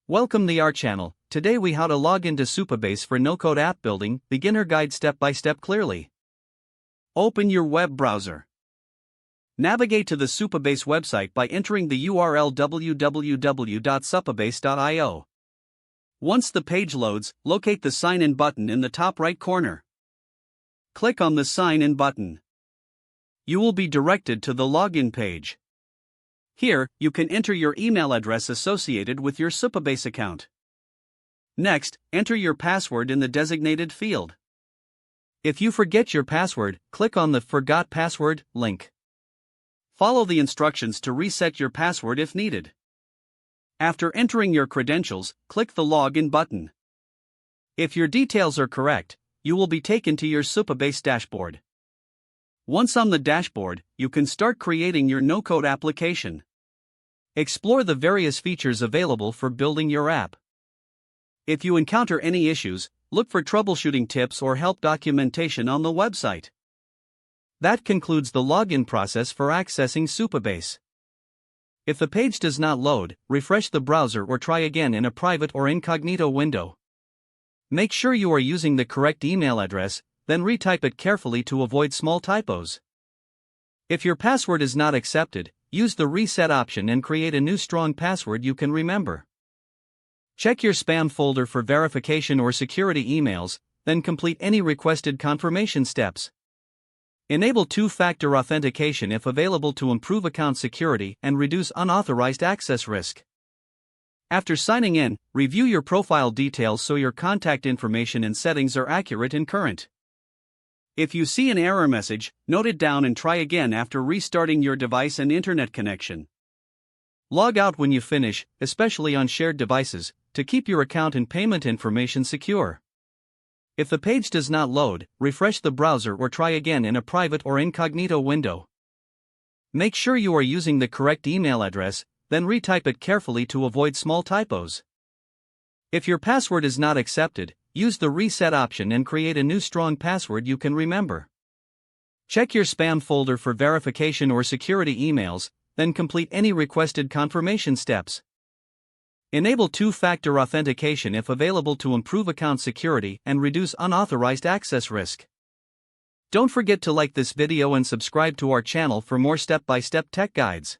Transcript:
Welcome to our channel. Today we how to log into Supabase for no-code app building, beginner guide step by step clearly. Open your web browser. Navigate to the Supabase website by entering the URL www.supabase.io. Once the page loads, locate the Sign In button in the top right corner. Click on the Sign In button. You will be directed to the login page. Here, you can enter your email address associated with your Supabase account. Next, enter your password in the designated field. If you forget your password, click on the Forgot Password link. Follow the instructions to reset your password if needed. After entering your credentials, click the Login button. If your details are correct, you will be taken to your Supabase dashboard. Once on the dashboard, you can start creating your no-code application. Explore the various features available for building your app. If you encounter any issues, look for troubleshooting tips or help documentation on the website. That concludes the login process for accessing Supabase. If the page does not load, refresh the browser or try again in a private or incognito window. Make sure you are using the correct email address, then retype it carefully to avoid small typos. If your password is not accepted, use the reset option and create a new strong password you can remember. Check your spam folder for verification or security emails, then complete any requested confirmation steps. Enable two-factor authentication if available to improve account security and reduce unauthorized access risk. After signing in, review your profile details so your contact information and settings are accurate and current. If you see an error message, note it down and try again after restarting your device and internet connection. Log out when you finish, especially on shared devices, to keep your account and payment information secure. If the page does not load, refresh the browser or try again in a private or incognito window. Make sure you are using the correct email address, then retype it carefully to avoid small typos. If your password is not accepted, use the reset option and create a new strong password you can remember. Check your spam folder for verification or security emails, then complete any requested confirmation steps. Enable two-factor authentication if available to improve account security and reduce unauthorized access risk. Don't forget to like this video and subscribe to our channel for more step-by-step tech guides.